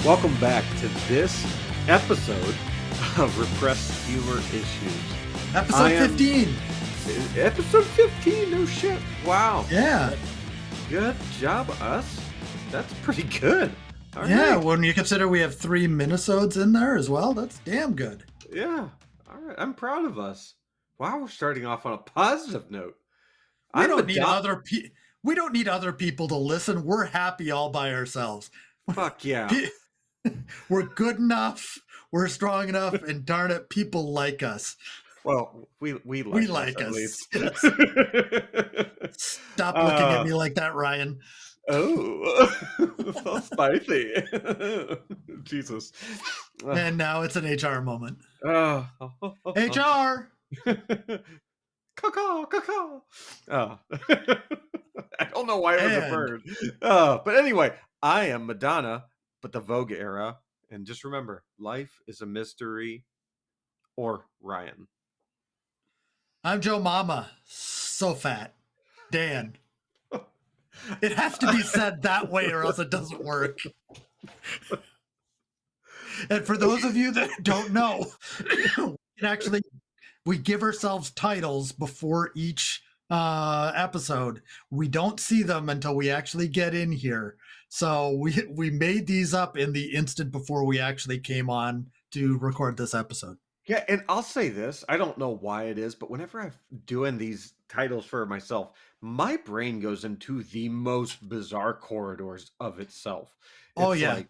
Welcome back to this episode of Repressed Humor Issues. Episode 15. Episode 15, no shit. Wow. Yeah. Good job, us. That's pretty good. All Yeah, right. when you consider we have 3 Minisodes in there as well, that's damn good. Yeah. All right. I'm proud of us. Wow, we're starting off on a positive note. We don't need other people to listen. We're happy all by ourselves. Fuck yeah. We're good enough. We're strong enough, and darn it, people like us. Well, we like us, at least. Yes. Stop looking at me like that, Ryan. Oh, so spicy. Jesus. And now it's an HR moment. HR. Caw. I don't know why it was a bird. But anyway, I am Madonna, but the Vogue era. And just remember, life is a mystery. Or Ryan. I'm Joe Mama. So fat. Dan. It has to be said that way or else it doesn't work. And for those of you that don't know, we give ourselves titles before each episode. We don't see them until we actually get in here. So we made these up in the instant before we actually came on to record this episode. Yeah, and I'll say this. I don't know why it is, but whenever I'm doing these titles for myself, my brain goes into the most bizarre corridors of itself. Oh, It's yeah. like,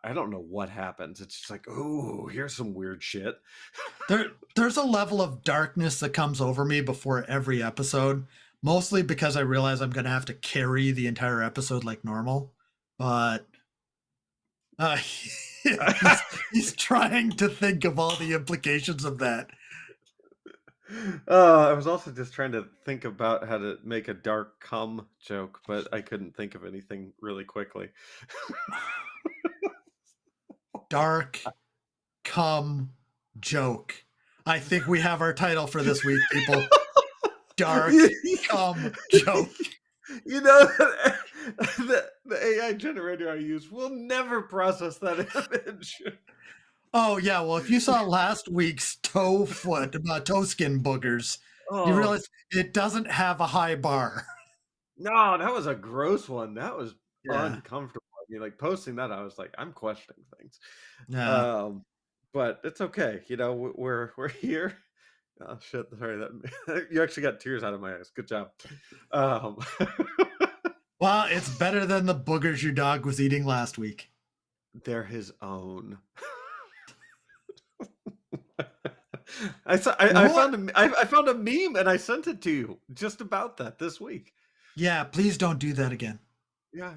I don't know what happens. It's just like, oh, here's some weird shit. There's a level of darkness that comes over me before every episode, mostly because I realize I'm going to have to carry the entire episode like normal. But he's trying to think of all the implications of that. I was also just trying to think about how to make a dark cum joke, but I couldn't think of anything really quickly. Dark cum joke. I think we have our title for this week, people. Dark cum joke. You know, the AI generator I use will never process that image. Oh, yeah. Well, if you saw last week's toe skin boogers, you realize it doesn't have a high bar. No, that was a gross one. That was uncomfortable. I mean, like posting that, I was like, I'm questioning things. Yeah. But it's okay. You know, we're here. Oh shit! Sorry, that you actually got tears out of my eyes. Good job. Well, it's better than the boogers your dog was eating last week. They're his own. I found a meme and I sent it to you just about that this week. Yeah, please don't do that again. Yeah.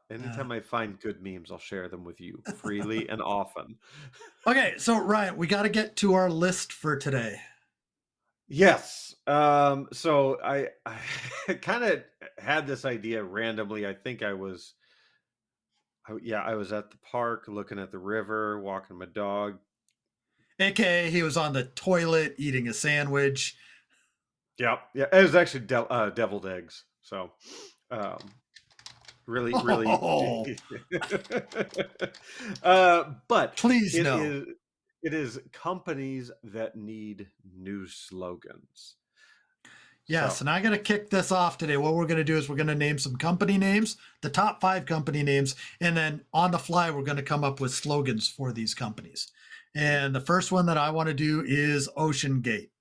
Anytime I find good memes, I'll share them with you freely and often. Okay, so Ryan, we got to get to our list for today. Yes. So I kind of had this idea randomly. I think I was at the park looking at the river, walking my dog. AKA he was on the toilet eating a sandwich. Yeah. It was actually deviled eggs. So really but please no. It is companies that need new slogans. Yes, and I got to kick this off today. What we're going to do is we're going to name some company names, the top 5 company names, and then on the fly, we're going to come up with slogans for these companies. And the first one that I want to do is OceanGate.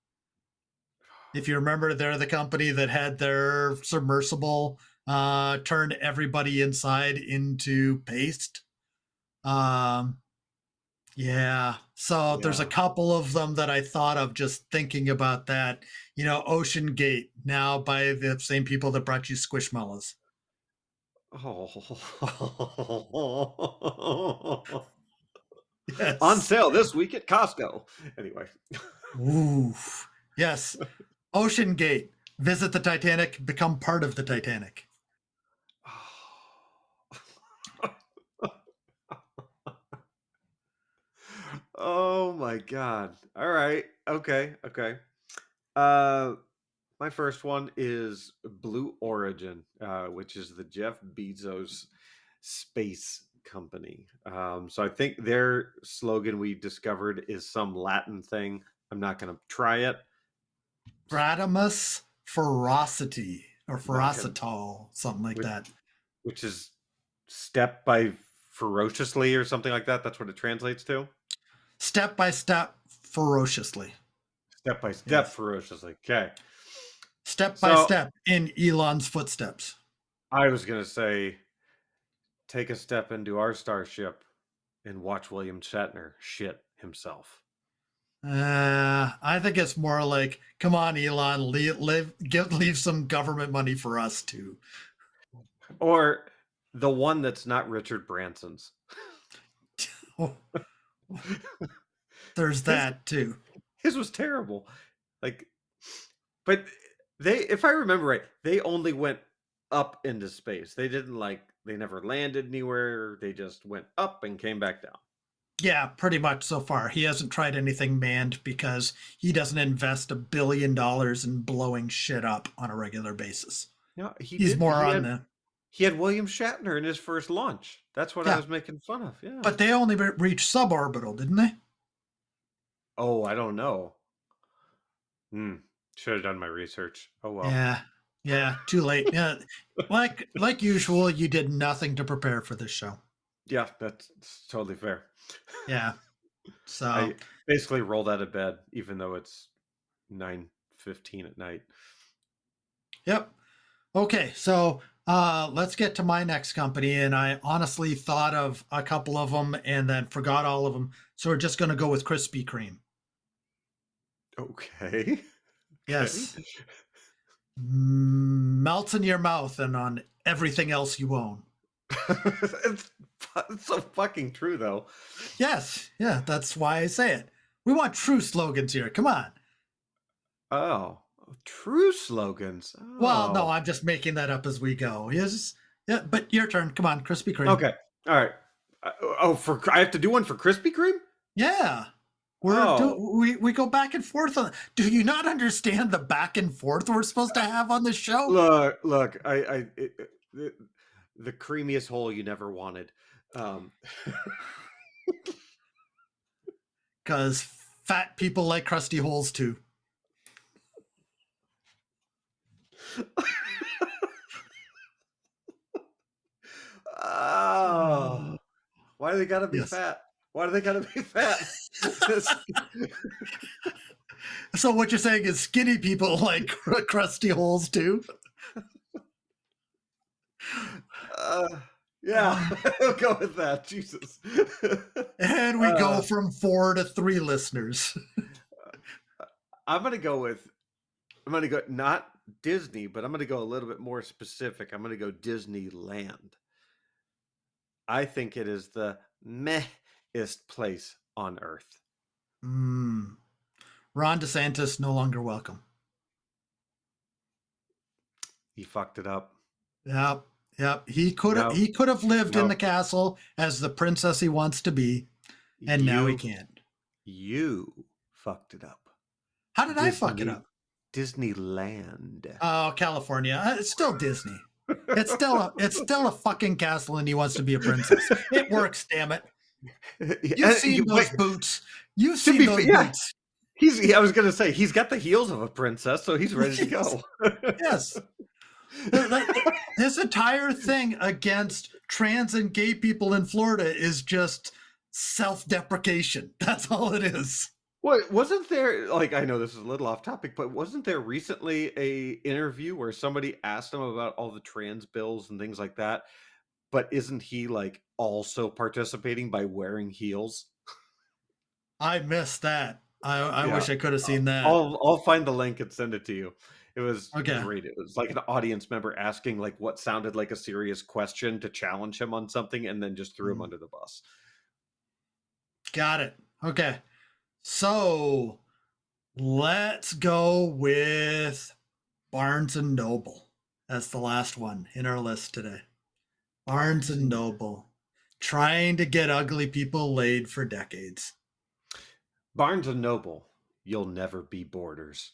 If you remember, they're the company that had their submersible turn everybody inside into paste. So there's a couple of them that I thought of just thinking about that. You know, OceanGate, now by the same people that brought you Squishmallows. Oh. Yes. On sale this week at Costco. Anyway. Ooh. Yes. OceanGate. Visit the Titanic, become part of the Titanic. Oh my God. All right. Okay. My first one is Blue Origin, which is the Jeff Bezos space company. So I think their slogan we discovered is some Latin thing. I'm not going to try it. Stratamus ferocity or I'm not going to, ferocitol, something like which, that. which is step by ferociously or something like that. That's what it translates to. Step by step, ferociously. Step by step, Yes. ferociously. Okay. Step by So step in Elon's footsteps. I was going to say, take a step into our starship and watch William Shatner shit himself. I think it's more like, come on, Elon, leave some government money for us too. Or the one that's not Richard Branson's. Oh, there's his that too. his was terrible. Like, but they, if I remember right, they only went up into space. They didn't like they never landed anywhere. They just went up and came back down. Yeah, pretty much so far. He hasn't tried anything manned because he doesn't invest $1 billion in blowing shit up on a regular basis. No, he He's did. more on the He had William Shatner in his first launch. That's what I yeah, was making fun of. Yeah. but they only reached suborbital, didn't they? Oh, I don't know. Hmm. Should have done my research. Oh well. Yeah, yeah, too late. Yeah, like usual, you did nothing to prepare for this show. Yeah, that's totally fair. Yeah, so I basically rolled out of bed, even though it's 9:15 at night. yep. Okay, so let's get to my next company, and I honestly thought of a couple of them and then forgot all of them. So we're just going to go with Krispy Kreme. Okay. Okay. Yes, melts in your mouth and on everything else you own. it's, it's so fucking true, though. Yes, yeah, that's why I say it. We want true slogans here. Come on. Oh, true slogans. Well, no, Oh. I'm just making that up as we go. Yes, yeah, but your turn. Come on, Krispy Kreme. Okay. All right. Oh, for I have to do one for Krispy Kreme. Yeah. Oh, We go back and forth on. Do you not understand the back and forth we're supposed to have on this show? look. The creamiest hole you never wanted. Um, Because fat people like crusty holes too. oh, why do they gotta be Yes. fat? Why do they gotta be fat? So what you're saying is skinny people like crusty holes too? uh, yeah, Uh, I'll go with that. Jesus. and we go from 4 to 3 listeners. I'm gonna go with. I'm gonna go not Disney, but I'm gonna go a little bit more specific. I'm gonna go Disneyland. I think it is the mehest place on earth. Mm. Ron DeSantis no longer welcome. He fucked it up. Yep. Yep. No, He could have lived in no. the castle as the princess he wants to be, and now he You can't. you fucked it up. How did I fuck it Disney up? Disneyland. Oh, California. It's still Disney. It's still a fucking castle and he wants to be a princess. It works, damn it. You've seen those boots. You've to seen be those fair, yeah, boots. I was gonna say he's got the heels of a princess, so he's ready to Yes. go. Yes. This entire thing against trans and gay people in Florida is just self-deprecation. That's all it is. What wasn't there like I know this is a little off topic, but wasn't there recently a interview where somebody asked him about all the trans bills and things like that? But isn't he like also participating by wearing heels? I missed that. I Yeah. wish I could have seen that. I'll find the link and send it to you. It was Okay. great. It was like an audience member asking like what sounded like a serious question to challenge him on something and then just threw him Mm. under the bus. Got it. Okay. So let's go with Barnes and Noble. That's the last one in our list today. Barnes and Noble. Trying to get ugly people laid for decades. Barnes and Noble, you'll never be Borders.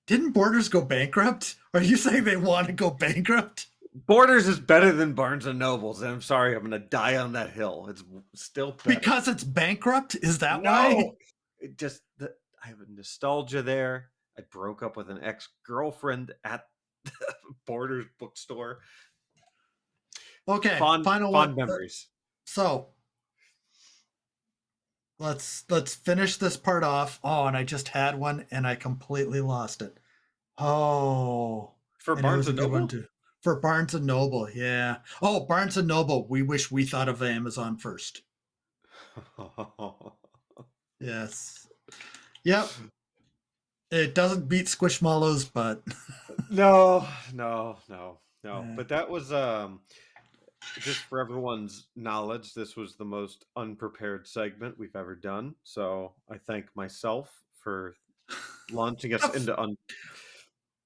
Didn't Borders go bankrupt? Are you saying they want to go bankrupt? Borders is better than Barnes and Nobles, and I'm sorry, I'm gonna die on that hill. It's still better. Because it's bankrupt? Is that why? No, it just I have a nostalgia there. I broke up with an ex-girlfriend at the Borders bookstore. Okay, Fond final one. fond memories. So let's finish this part off. Oh, and I just had one and I completely lost it. Oh, For and it Barnes was a and good one Noble? too. For Barnes and Noble, yeah. Oh, Barnes and Noble. We wish we thought of Amazon first. Yes. Yep. It doesn't beat Squishmallows, but No, no, no, no. yeah. But that was just for everyone's knowledge, this was the most unprepared segment we've ever done. So I thank myself for launching us Of, into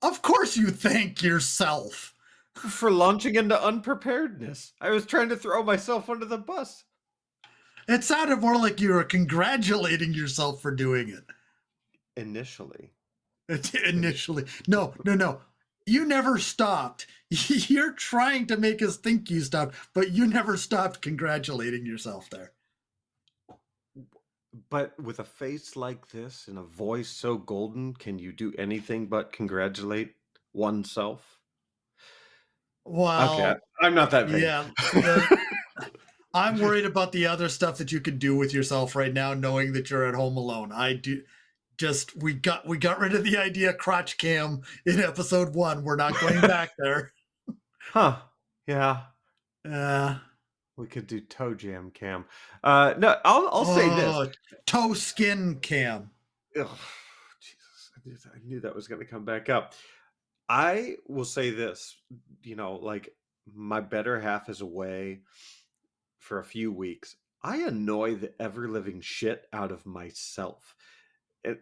of course, you thank yourself. unpreparedness. I was trying to throw myself under the bus It sounded more like you were congratulating yourself for doing it. initially. Initially. No, no, no. You never stopped. You're trying to make us think you stopped, but you never stopped congratulating yourself there. But with a face like this and a voice so golden, can you do anything but congratulate oneself? Okay, Well, I'm not that vain. yeah, I'm worried about the other stuff that you could do with yourself right now, knowing that you're at home alone. I do just we got rid of the idea crotch cam in episode 1. We're not going back there. Huh. Yeah. Uh, We could do toe jam cam. No, I'll say this. oh, toe skin cam. Ugh, Jesus, I knew that was going to come back up. I will say this, like my better half is away for a few weeks. I annoy the ever living shit out of myself.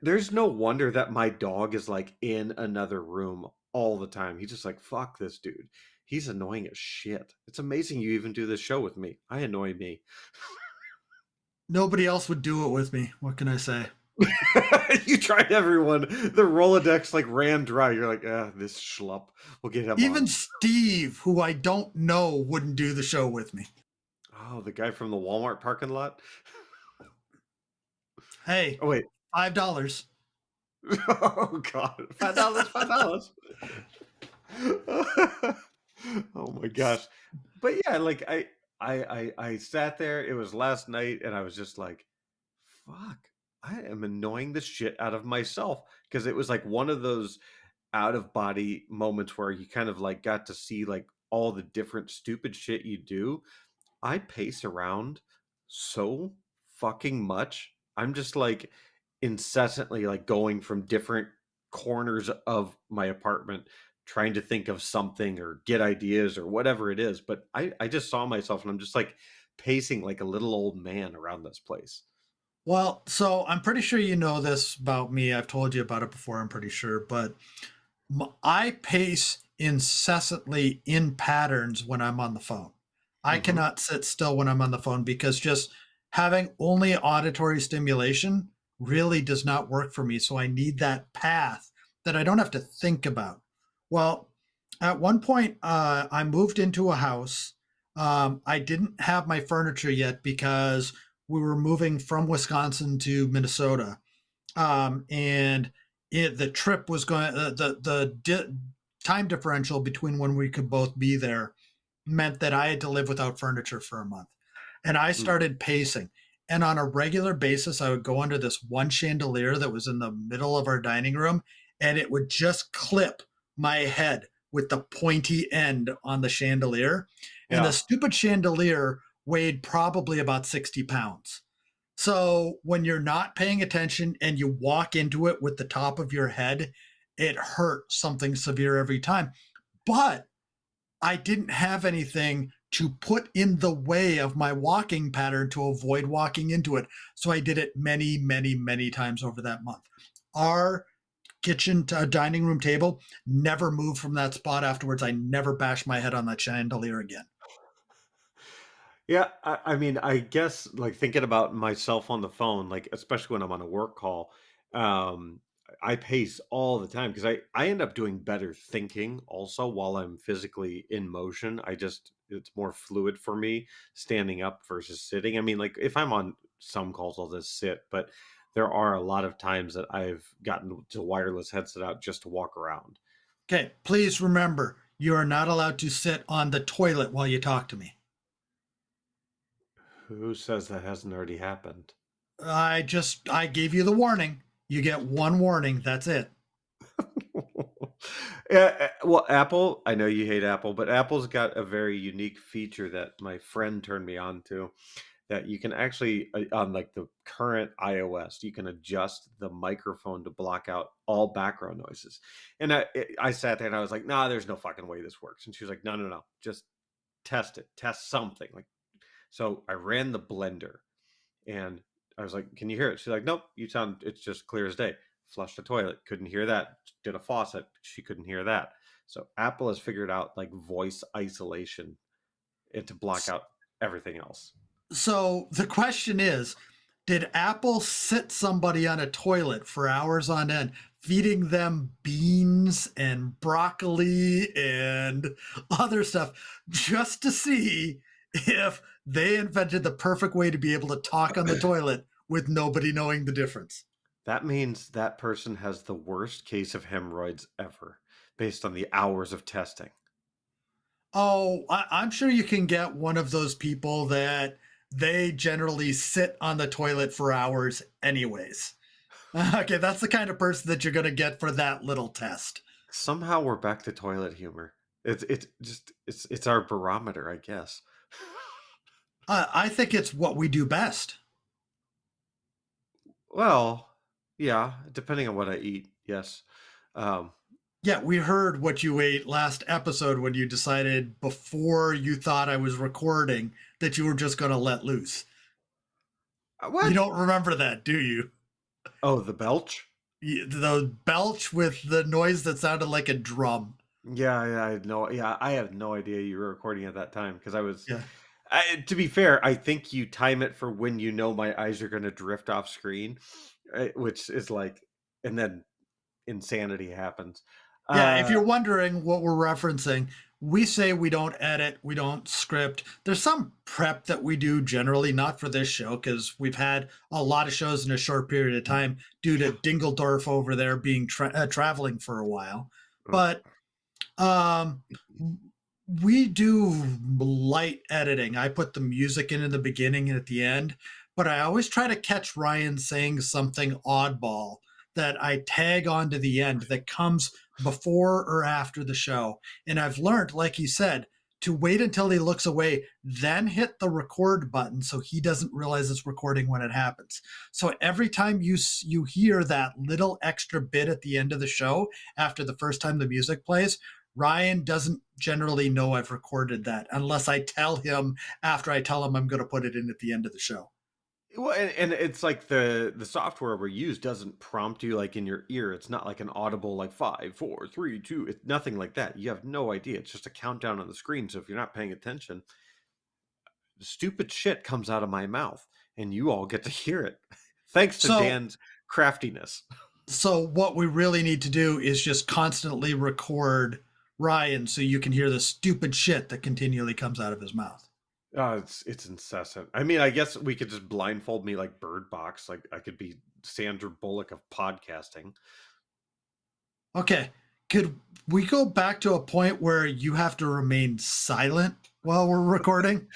There's no wonder that my dog is like in another room all the time. He's just like, fuck this dude. He's annoying as shit. It's amazing you even do this show with me. I annoy me. Nobody else would do it with me. What can I say? You tried everyone. The Rolodex like ran dry. You're like, this schlup. We'll get him Even on. Steve, who I don't know, wouldn't do the show with me. Oh, the guy from the Walmart parking lot. Hey, Oh wait. $5. Oh God. $5. $5. Oh my gosh. But yeah, like I sat there. It was last night, and I was just like, fuck. I am annoying the shit out of myself because it was like one of those out of body moments where you kind of like got to see like all the different stupid shit you do. I pace around so fucking much. I'm just like incessantly like going from different corners of my apartment trying to think of something or get ideas or whatever it is. But I just saw myself and I'm just like pacing like a little old man around this place. Well, so I'm pretty sure you know this about me. I've told you about it before, I'm pretty sure, but I pace incessantly in patterns when I'm on the phone. I Hmm. cannot sit still when I'm on the phone because just having only auditory stimulation really does not work for me. So I need that path that I don't have to think about. Well, at one point, I moved into a house. I didn't have my furniture yet because we were moving from Wisconsin to Minnesota, and the trip was going time differential between when we could both be there meant that I had to live without furniture for a month. And I started pacing. And on a regular basis, I would go under this one chandelier that was in the middle of our dining room, and it would just clip my head with the pointy end on the chandelier. And the Yeah. stupid chandelier weighed probably about 60 pounds. So when you're not paying attention and you walk into it with the top of your head, it hurt something severe every time. But I didn't have anything to put in the way of my walking pattern to avoid walking into it. So I did it many, many, many times over that month. Our dining room table never moved from that spot afterwards. I never bashed my head on that chandelier again. Yeah, I mean, I guess like thinking about myself on the phone, like especially when I'm on a work call, um, I pace all the time because I end up doing better thinking also while I'm physically in motion. It's more fluid for me standing up versus sitting. I mean, like if I'm on some calls, I'll just sit, but there are a lot of times that I've gotten to wireless headset out just to walk around. Okay, please remember, you are not allowed to sit on the toilet while you talk to me. Who says that hasn't already happened? I gave you the warning. You get one warning. That's it. Yeah, well, Apple, I know you hate Apple, but Apple's got a very unique feature that my friend turned me on to that you can actually, on like the current iOS, you can adjust the microphone to block out all background noises. And I sat there and I was like, nah, there's no fucking way this works. And she was like, no, no, no, just test it, test something. Like, so I ran the blender and I was like, "Can you hear it?" She's like, "Nope, you sound it's just clear as day." Flushed the toilet, couldn't hear that. Did a faucet, she couldn't hear that. So Apple has figured out like voice isolation and to block out everything else. So the question is, did Apple sit somebody on a toilet for hours on end, feeding them beans and broccoli and other stuff just to see if they invented the perfect way to be able to talk on the toilet with nobody knowing the difference? That means that person has the worst case of hemorrhoids ever, based on the hours of testing. Oh, I'm sure you can get one of those people that they generally sit on the toilet for hours anyways. Okay, that's the kind of person that you're going to get for that little test. Somehow we're back to toilet humor. It's our barometer, I guess. I think it's what we do best. Well, yeah, depending on what I eat, yes. Um, Yeah, we heard what you ate last episode when you decided before you thought I was recording that you were just going to let loose. You what? don't remember that, do you? Oh, the belch? The belch with the noise that sounded like a drum. Yeah, yeah, I have no idea you were recording at that time because Yeah. to be fair, I think you time it for when you know my eyes are going to drift off screen, which is like, and then insanity happens. Yeah, if Uh, you're wondering what we're referencing, we say we don't edit, we don't script. There's some prep that we do generally, not for this show, because we've had a lot of shows in a short period of time due to Dingeldorf over there being traveling for a while. But um, we do light editing. I put the music in the beginning and at the end, but I always try to catch Ryan saying something oddball that I tag onto the end that comes before or after the show. And I've learned, like he said, to wait until he looks away, then hit the record button so he doesn't realize it's recording when it happens. So every time you hear that little extra bit at the end of the show after the first time the music plays, Ryan doesn't generally know I've recorded that unless I tell him after I tell him I'm going to put it in at the end of the show. well, and it's like the software we use doesn't prompt you like in your ear. It's not like an audible like 5, 4, 3, 2. It's nothing like that. You have no idea. It's just a countdown on the screen. So if you're not paying attention, stupid shit comes out of my mouth, and you all get to hear it, thanks to So Dan's craftiness. so what we really need to do is just constantly record Ryan so you can hear the stupid shit that continually comes out of his mouth. It's incessant. I mean, I guess we could just blindfold me like Bird Box. Like I could be Sandra Bullock of podcasting. Okay. Could we go back to a point where you have to remain silent while we're recording?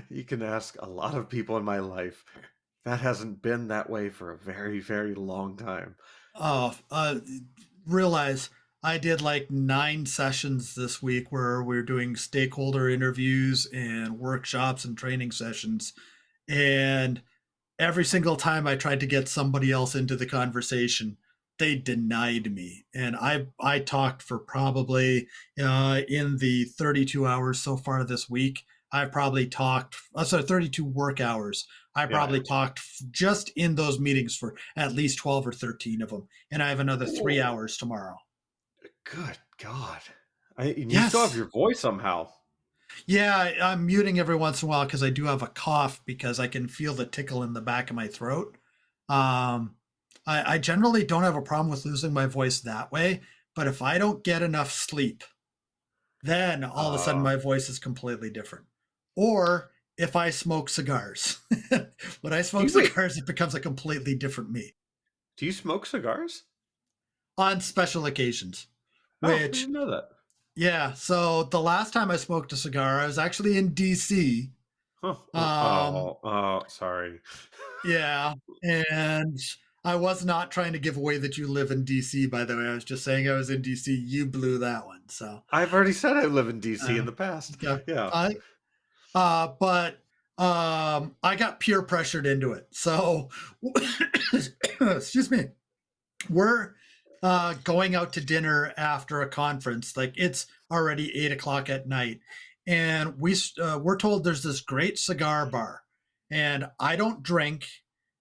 You can ask a lot of people in my life. That hasn't been that way for a very, very long time. Oh, realize I did like 9 sessions this week where we're doing stakeholder interviews and workshops and training sessions. And every single time I tried to get somebody else into the conversation, they denied me. And I talked for probably in the 32 hours so far this week. I've probably talked, sorry, 32 work hours. I Yeah. probably talked just in those meetings for at least 12 or 13 of them. And I have another 3 hours tomorrow. Good God. And you still have Yes. your voice somehow. Yeah, I'm muting every once in a while because I do have a cough because I can feel the tickle in the back of my throat. Um, I generally don't have a problem with losing my voice that way, but if I don't get enough sleep, then all of a sudden Uh, my voice is completely different. Or if I smoke cigars. When I do smoke you wait? cigars, it becomes a completely different me Do you smoke cigars? on special occasions, Oh, I which, didn't know that. yeah. So the last time I smoked a cigar, I was actually in DC. Huh. Um, Sorry. yeah. And I was not trying to give away that you live in DC, by the way. I was just saying I was in DC. You blew that one. So, I've already said I live in DC in uh, the past. yeah. Yeah. I, but I got peer pressured into it. So, excuse me. We're going out to dinner after a conference. Like it's already 8 o'clock at night, and we're told there's this great cigar bar, and I don't drink,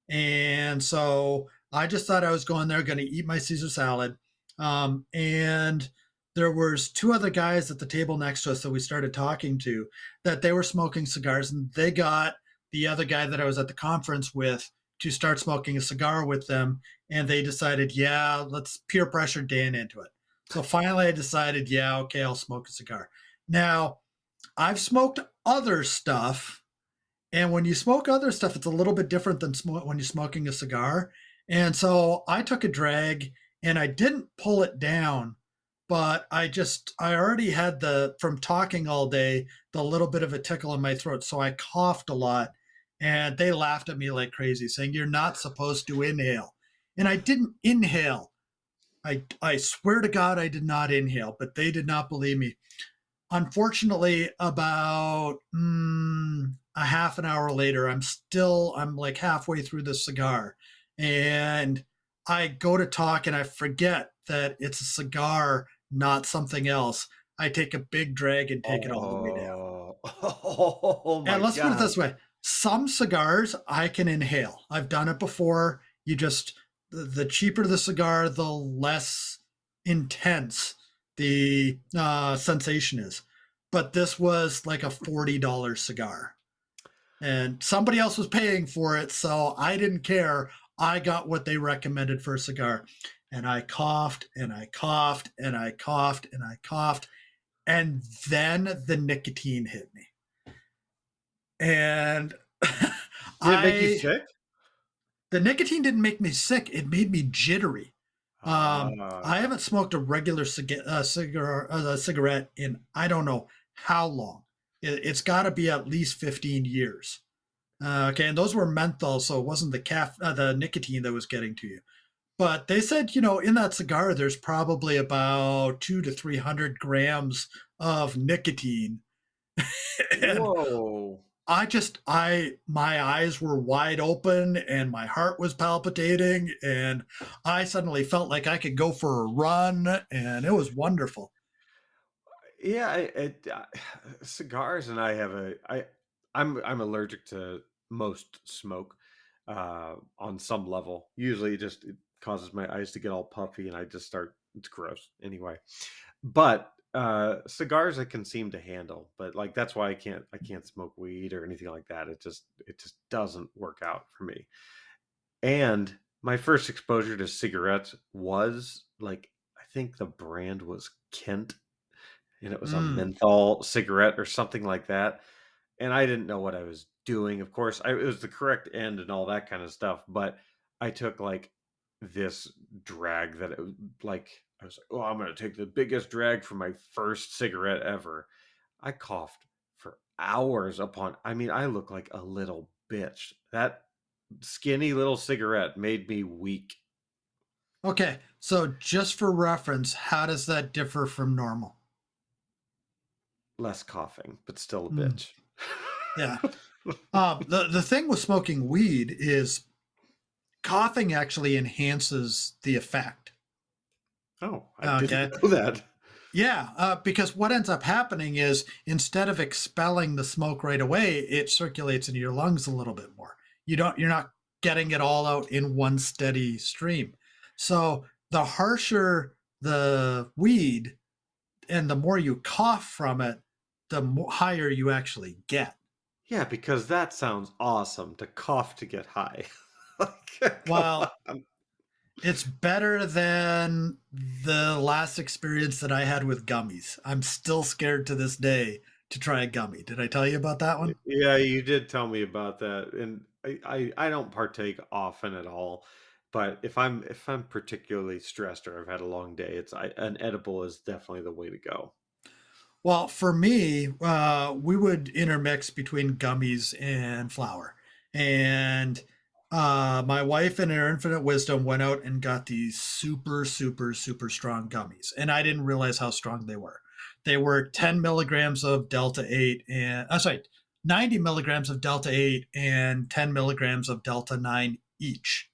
and so I just thought I was going there, going to eat my Caesar salad, and there was two other guys at the table next to us that we started talking to that they were smoking cigars, and they got the other guy that I was at the conference with to start smoking a cigar with them, and they decided, yeah, let's peer pressure Dan into it. So finally, I decided, yeah, okay, I'll smoke a cigar. Now, I've smoked other stuff, and when you smoke other stuff, it's a little bit different than when you're smoking a cigar. And so I took a drag, and I didn't pull it down, but I already had from talking all day, the little bit of a tickle in my throat. So I coughed a lot, and they laughed at me like crazy, saying, "You're not supposed to inhale." And I didn't inhale. I swear to God, I did not inhale, but they did not believe me. Unfortunately, about a half an hour later, I'm like halfway through the cigar, and I go to talk and I forget that it's a cigar, not something else. I take a big drag and take it all the way down. Oh, oh And my let's put it God. this way, some cigars I can inhale. I've done it before. The cheaper the cigar, the less intense the sensation is. But this was like a $40 cigar, and somebody else was paying for it, so I didn't care. I got what they recommended for a cigar, and I coughed and I coughed and I coughed and I coughed, and then the nicotine hit me, and Did it make you I sick? the nicotine didn't make me sick. It made me jittery. I Ah, haven't smoked a regular cigarette in I don't know how long. It's got to be at least 15 years. Okay, and those were menthol, so it wasn't the nicotine that was getting to you. But they said, in that cigar, there's probably about 200 to 300 grams of nicotine, and whoa. my eyes were wide open and my heart was palpitating, and I suddenly felt like I could go for a run, and it was wonderful. Yeah, cigars and I have I'm allergic to most smoke on some level. Usually it causes my eyes to get all puffy and I just start it's gross anyway. But cigars I can seem to handle, but like that's why I can't smoke weed or anything like that. It just doesn't work out for me. And my first exposure to cigarettes was like I think the brand was Kent and it was a Mm. menthol cigarette or something like that. And I didn't know what I was doing. Of course, it was the correct end and all that kind of stuff. But I took like this drag that it was like I was like, oh, I'm gonna take the biggest drag for my first cigarette ever. I coughed for hours upon. I mean, I look like a little bitch. That skinny little cigarette made me weak. Okay, so just for reference, how does that differ from normal? Less coughing, but still a Mm, bitch. yeah. The thing with smoking weed is coughing actually enhances the effect. Oh, I didn't Okay. know that. Yeah, because what ends up happening is instead of expelling the smoke right away, it circulates into your lungs a little bit more. You're not getting it all out in one steady stream. So the harsher the weed and the more you cough from it, the higher you actually get. Yeah, because that sounds awesome to cough to get high. Like, come Well, on. It's better than the last experience that I had with gummies. I'm still scared to this day to try a gummy. Did I tell you about that one? Yeah, you did tell me about that, and I don't partake often at all, but if I'm particularly stressed or I've had a long day, an edible is definitely the way to go. Well, for me, we would intermix between gummies and flour. And my wife, in her infinite wisdom, went out and got these super, super, super strong gummies. And I didn't realize how strong they were. They were 10 milligrams of Delta 8 and, sorry, 90 milligrams of Delta 8 and 10 milligrams of Delta 9 each.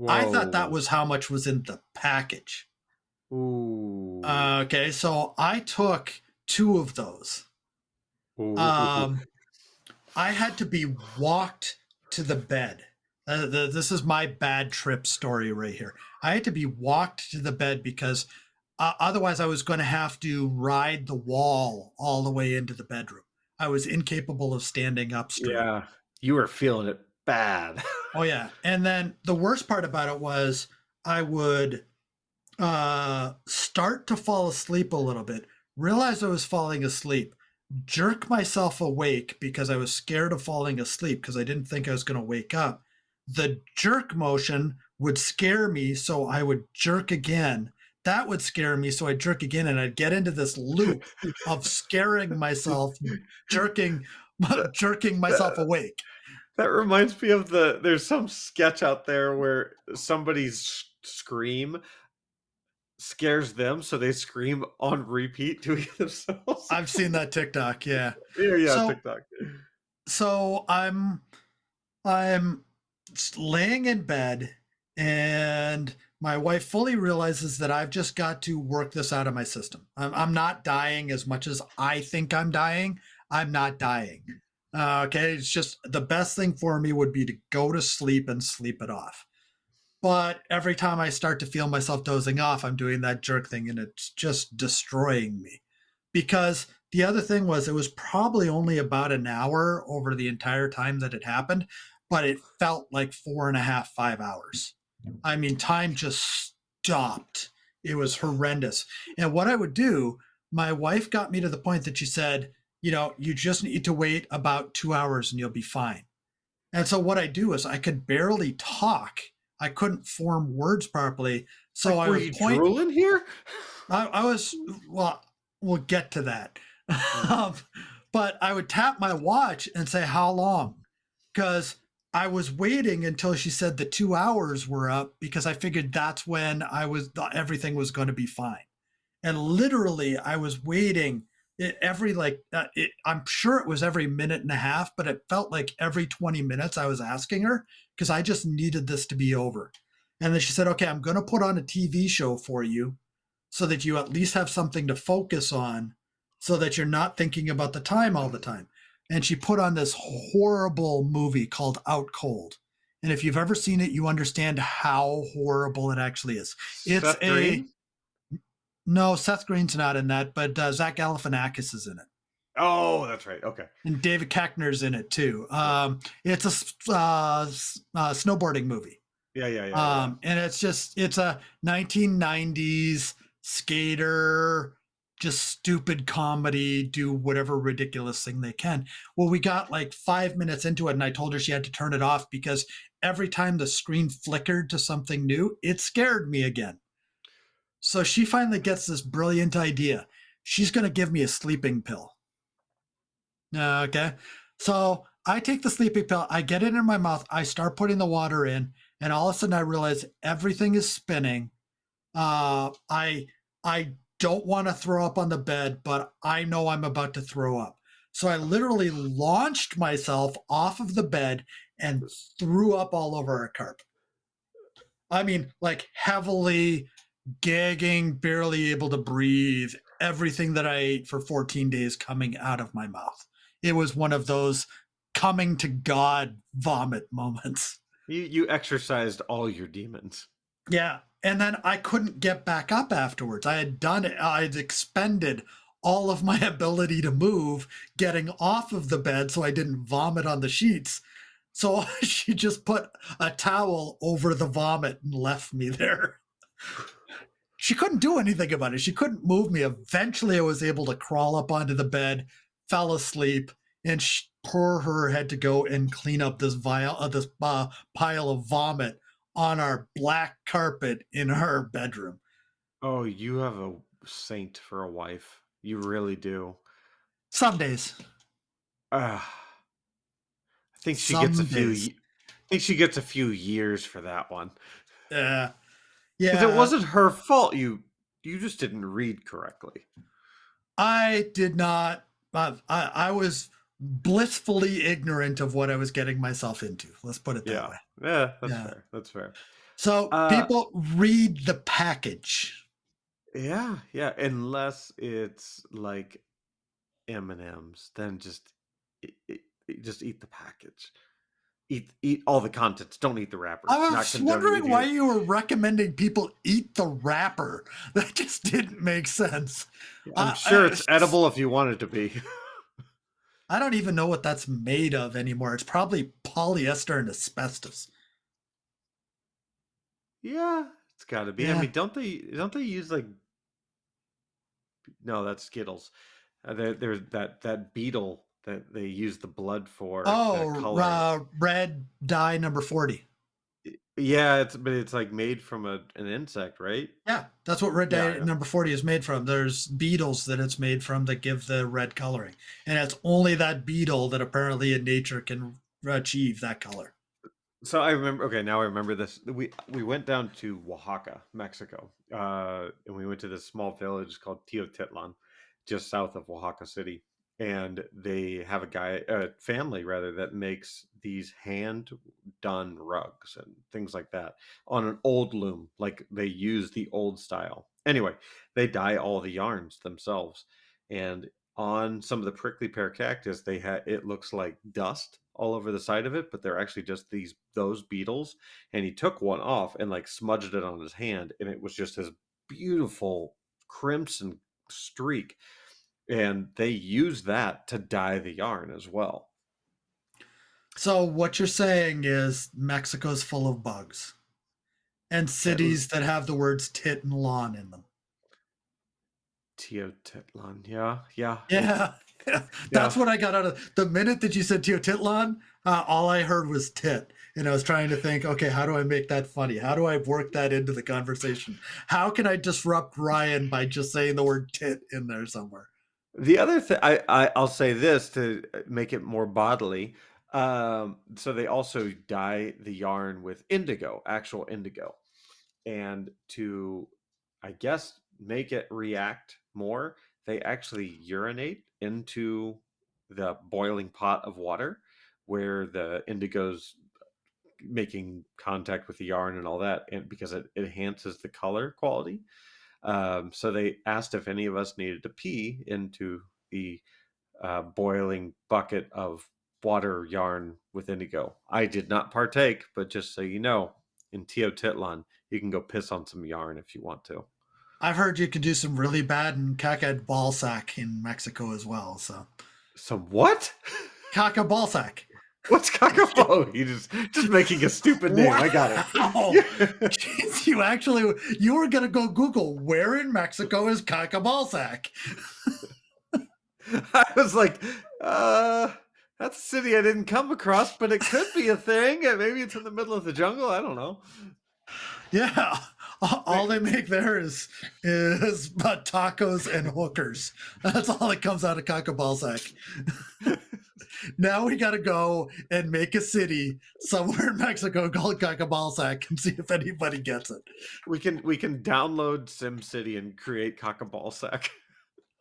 I thought that Whoa. was how much was in the package. Ooh. Okay, so I took two of those. Ooh. Um, I had to be walked to the bed. This is my bad trip story right here. I had to be walked to the bed because otherwise I was going to have to ride the wall all the way into the bedroom. I was incapable of standing up straight. Yeah, you were feeling it bad. Oh yeah, and then the worst part about it was I would start to fall asleep a little bit, realize I was falling asleep, jerk myself awake because I was scared of falling asleep because I didn't think I was going to wake up. The jerk motion would scare me, so I would jerk again. That would scare me, so I'd jerk again, and I'd get into this loop of scaring myself, jerking, That jerking myself that awake. that reminds me of there's some sketch out there where somebody's scream scares them, so they scream on repeat to themselves. I've seen that TikTok, yeah. Yeah, yeah, So, TikTok. so I'm laying in bed, and my wife fully realizes that I've just got to work this out of my system. I'm not dying as much as I think I'm dying. I'm not dying. Okay, it's just the best thing for me would be to go to sleep and sleep it off. But every time I start to feel myself dozing off, I'm doing that jerk thing, and it's just destroying me. Because the other thing was, it was probably only about an hour over the entire time that it happened, but it felt like 4.5, 5 hours. I mean, time just stopped. It was horrendous. And what I would do, my wife got me to the point that she said, you just need to wait about 2 hours and you'll be fine. And so what I do is I could barely talk. I couldn't form words properly. So Like, I were would you point. drooling here? I was, well, we'll get to that. Mm. um, but I would tap my watch and say, how long? Because I was waiting until she said the 2 hours were up because I figured that's when everything was going to be fine. And literally, I was waiting every I'm sure it was every minute and a half, but it felt like every 20 minutes I was asking her because I just needed this to be over. And then she said, okay, I'm going to put on a TV show for you so that you at least have something to focus on so that you're not thinking about the time all the time. And she put on this horrible movie called Out Cold. And if you've ever seen it, you understand how horrible it actually is. It's Seth a Green? No, Seth Green's not in that, but Zach Galifianakis is in it, Oh, that's right. Okay. and David Koechner's in it too. Yeah. It's a snowboarding movie, Yeah, yeah, yeah, yeah, yeah. and it's a 1990s skater, just stupid comedy, do whatever ridiculous thing they can. Well, we got like 5 minutes into it, and I told her she had to turn it off because every time the screen flickered to something new, it scared me again. So she finally gets this brilliant idea. She's going to give me a sleeping pill. Okay. So I take the sleeping pill, I get it in my mouth, I start putting the water in, and all of a sudden I realize everything is spinning. I don't want to throw up on the bed, but I know I'm about to throw up. So I literally launched myself off of the bed and threw up all over our carpet. I mean, like heavily gagging, barely able to breathe, everything that I ate for 14 days coming out of my mouth. It was one of those coming to God vomit moments. You exercised all your demons. Yeah. And then I couldn't get back up afterwards. I had done it, I'd expended all of my ability to move getting off of the bed so I didn't vomit on the sheets. So she just put a towel over the vomit and left me there. She couldn't do anything about it. She couldn't move me. Eventually, I was able to crawl up onto the bed, fell asleep, and poor her had to go and clean up this pile of vomit on our black carpet in her bedroom. Oh, you have a saint for a wife. You really do. Some days, Ah, I think she gets a some few. days. I think she gets a few years for that one. Yeah, Because it yeah. wasn't her fault. You just didn't read correctly. I did not. I was blissfully ignorant of what I was getting myself into. Let's put it that Yeah. way. Yeah, that's Yeah. fair. That's fair. So Uh people read the package. yeah, yeah. Unless it's like M&Ms, then just eat the package. Eat all the contents. Don't eat the wrapper. I Not was condoning you wondering why do. you were recommending people eat the wrapper. That just didn't make sense. I'm I, sure I, it's edible if you want it to be. I don't even know what that's made of anymore. It's probably polyester and asbestos. Yeah, it's got to be. I Yeah. mean, don't they use like no, that's Skittles. There's that beetle that they use the blood for that Oh, coloring. red dye number 40. Yeah, it's like made from an insect, right? Yeah, that's what red Yeah, dye yeah. number 40 is made from. There's beetles that it's made from that give the red coloring. And it's only that beetle that apparently in nature can achieve that color. So I remember. Okay, now I remember this. We went down to Oaxaca, Mexico, and we went to this small village called Teotitlan, just south of Oaxaca City. And they have a family rather, that makes these hand done rugs and things like that on an old loom. Like they use the old style. Anyway, they dye all the yarns themselves, and on some of the prickly pear cactus, they had it looks like dust all over the side of it, but they're actually just those beetles. And he took one off and like smudged it on his hand, and it was just this beautiful crimson streak. And they use that to dye the yarn as well. So what you're saying is Mexico's full of bugs and Uh, cities that have the words tit and lawn in them. Teotitlan, yeah, yeah, Yeah. yeah. That's what I got out of the minute that you said Teotitlan, all I heard was tit. And I was trying to think, okay, how do I make that funny? How do I work that into the conversation? How can I disrupt Ryan by just saying the word tit in there somewhere? The other thing, I'll say this to make it more bodily. So they also dye the yarn with indigo, actual indigo, and to, I guess, make it react more, they actually urinate into the boiling pot of water where the indigo's making contact with the yarn and all that, and because it enhances the color quality. So they asked if any of us needed to pee into the boiling bucket of water yarn with indigo. I did not partake, but just so you know, in Teotitlan, you can go piss on some yarn if you want to. I've heard you can do some really bad in caca ball sack in Mexico as well. So Some what? caca ball sack. What's cockapoo? You just making a stupid name. I got it. Wow. Jeez, you were gonna go Google where in Mexico is caca ball sack. I was like, that's a city I didn't come across, but it could be a thing. Maybe it's in the middle of the jungle. I don't know. Yeah. All they make there is tacos and hookers. That's all that comes out of caca ball sack. Now we got to go and make a city somewhere in Mexico called Cacabalsac and see if anybody gets it. We can download SimCity and create Cockaballsack.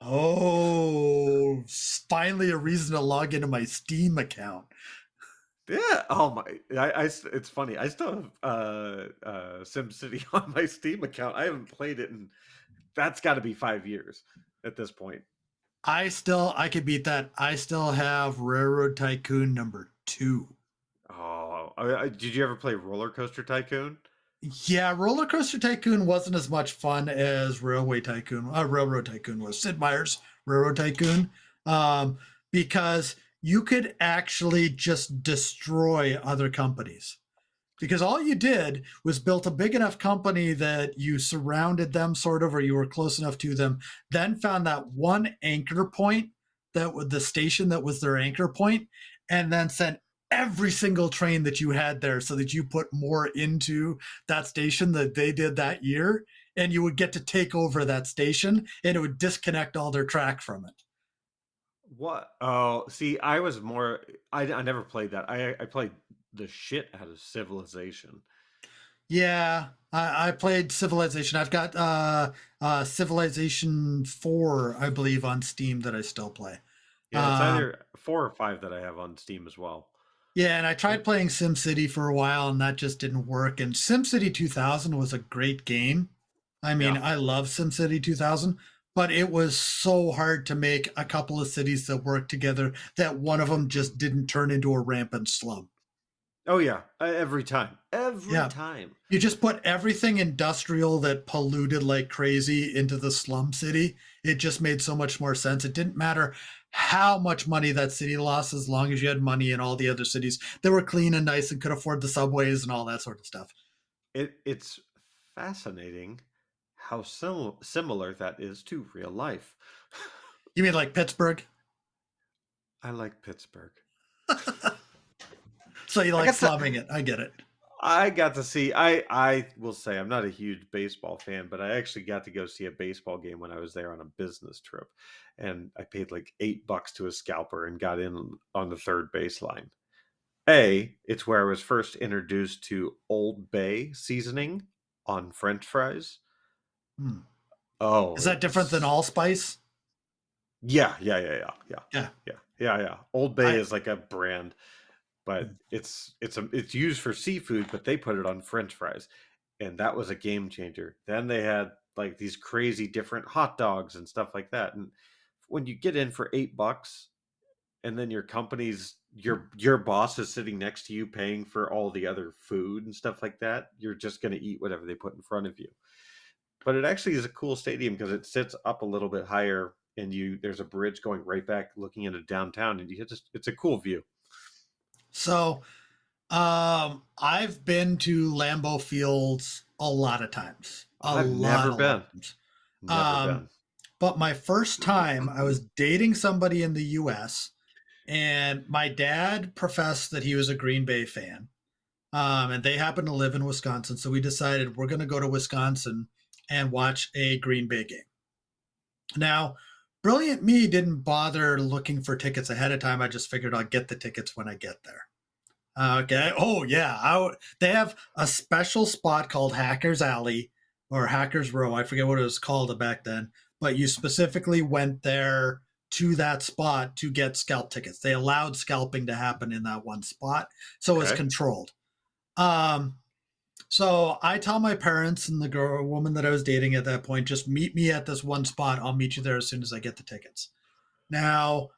Oh, finally a reason to log into my Steam account. Yeah. Oh my. It's funny. I still have SimCity on my Steam account. I haven't played it, and that's got to be 5 years at this point. I could beat that. I still have Railroad Tycoon number 2. Oh, did you ever play Roller Coaster Tycoon? Yeah, Roller Coaster Tycoon wasn't as much fun as Railroad Tycoon was. Sid Meier's Railroad Tycoon, because you could actually just destroy other companies because all you did was built a big enough company that you surrounded them sort of, or you were close enough to them, then found that one anchor point that was the station that was their anchor point, and then sent every single train that you had there so that you put more into that station that they did that year, and you would get to take over that station and it would disconnect all their track from it. What? Oh, see, I was more. I never played that. I played the shit out of Civilization. Yeah, I played Civilization. I've got Civilization 4, I believe, on Steam that I still play. Yeah, it's Um, either 4 or 5 that I have on Steam as well. yeah, and I tried And playing SimCity for a while, and that just didn't work. And SimCity 2000 was a great game. I mean, yeah, I love SimCity 2000, but it was so hard to make a couple of cities that work together that one of them just didn't turn into a rampant slum. oh yeah, every time, every Yeah. time. You just put everything industrial that polluted like crazy into the slum city. It just made so much more sense. It didn't matter how much money that city lost as long as you had money in all the other cities that were clean and nice and could afford the subways and all that sort of stuff. It's fascinating how similar that is to real life. You mean like Pittsburgh? I like Pittsburgh. So you I like got to slumming it. I get it. I got to see I will say I'm not a huge baseball fan, but I actually got to go see a baseball game when I was there on a business trip. And I paid like $8 to a scalper and got in on the third baseline. It's where I was first introduced to Old Bay seasoning on French fries. Hmm. Oh, Is that different than allspice? yeah. Yeah. Yeah. Old Bay I is like a brand, but it's used for seafood, but they put it on French fries, and that was a game changer. Then they had like these crazy different hot dogs and stuff like that. And when you get in for $8, and then your boss is sitting next to you paying for all the other food and stuff like that, you're just going to eat whatever they put in front of you. But it actually is a cool stadium because it sits up a little bit higher, and you there's a bridge going right back looking into downtown, and it's a cool view. so I've been to Lambeau Fields a lot of times. I've never A lot been. of times. Never Um, been. but my first time I was dating somebody in the US, and my dad professed that he was a Green Bay fan. And they happen to live in Wisconsin. So we decided we're going to go to Wisconsin and watch a Green Bay game. Now, brilliant me didn't bother looking for tickets ahead of time. I just figured I'll get the tickets when I get there. Okay. Oh, yeah. They have a special spot called Hackers Alley or Hackers Row. I forget what it was called back then, but you specifically went there to that spot to get scalp tickets. They allowed scalping to happen in that one spot. So it was Okay. controlled. Um, so I tell my parents and the woman that I was dating at that point, just meet me at this one spot. I'll meet you there as soon as I get the tickets. Now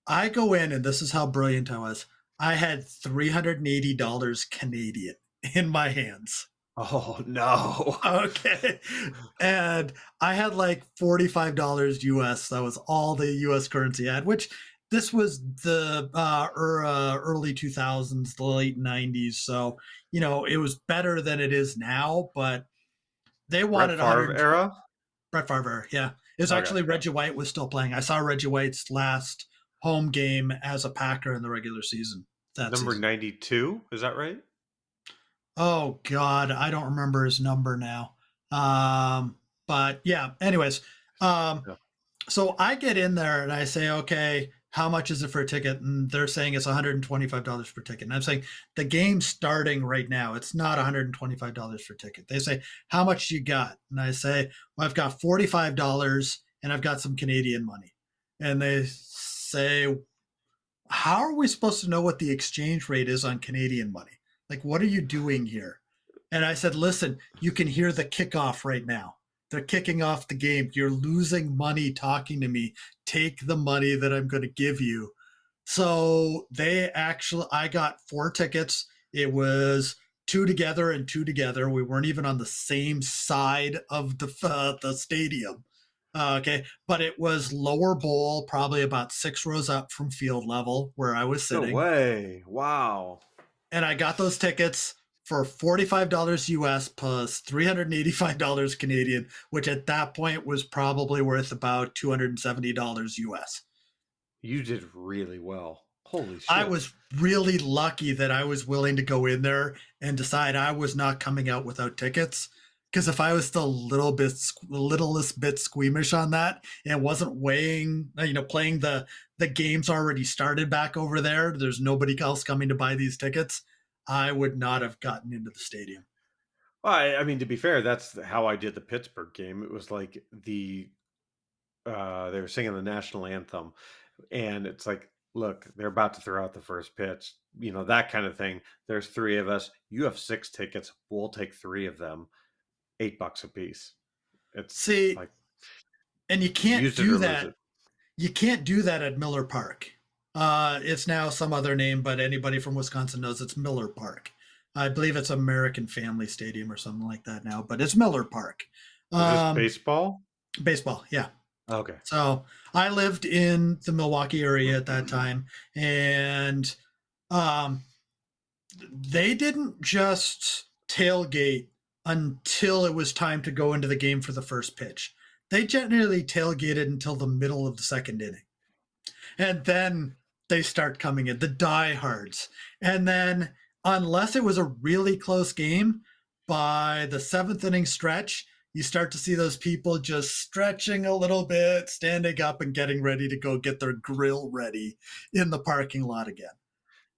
I go in, and this is how brilliant I was. I had $380 Canadian in my hands. Oh no. Okay. And I had like $45 US. That was all the US currency I had, which this was the early 2000s, the late 90s. So, it was better than it is now, but they Brett wanted Favre 100. era? Brett Favre, yeah. It was Okay, actually yeah. Reggie White was still playing. I saw Reggie White's last home game as a Packer in the regular season that Number season. 92, is that right? Oh God, I don't remember his number now. But yeah, anyways, um, Yeah. so I get in there and I say, okay, how much is it for a ticket? And they're saying it's $125 per ticket. And I'm saying the game's starting right now. It's not $125 per ticket. They say, how much you got? And I say, well, I've got $45 and I've got some Canadian money. And they say, how are we supposed to know what the exchange rate is on Canadian money? Like, what are you doing here? And I said, listen, you can hear the kickoff right now. They're kicking off the game. You're losing money talking to me. Take the money that I'm going to give you. So I got 4 tickets. It was two together and two together. We weren't even on the same side of the stadium. Okay, but it was lower bowl, probably about 6 rows up from field level where I was No sitting, way. Wow. and I got those tickets for $45 US plus $385 Canadian, which at that point was probably worth about $270 US. You did really well. Holy I shit. was really lucky that I was willing to go in there and decide I was not coming out without tickets. Because if I was still a littlest bit squeamish on that and wasn't weighing, playing the games already started back over there, there's nobody else coming to buy these tickets, I would not have gotten into the stadium. Well, I mean, to be fair, that's how I did the Pittsburgh game. It was like they were singing the national anthem, and it's like, look, they're about to throw out the first pitch, that kind of thing. There's three of us. You have six tickets. We'll take three of them. $8 a piece. It's See, like and you can't use it do or lose that. it. You can't do that at Miller Park. It's now some other name, but anybody from Wisconsin knows it's Miller Park. I believe it's American Family Stadium or something like that now, but it's Miller Park. Is this Um, baseball? Baseball, yeah. Okay. So I lived in the Milwaukee area at that time, and um, they didn't just tailgate until it was time to go into the game for the first pitch. They generally tailgated until the middle of the second inning. And then they start coming in, the diehards. And then, unless it was a really close game, by the seventh inning stretch, you start to see those people just stretching a little bit, standing up, and getting ready to go get their grill ready in the parking lot again.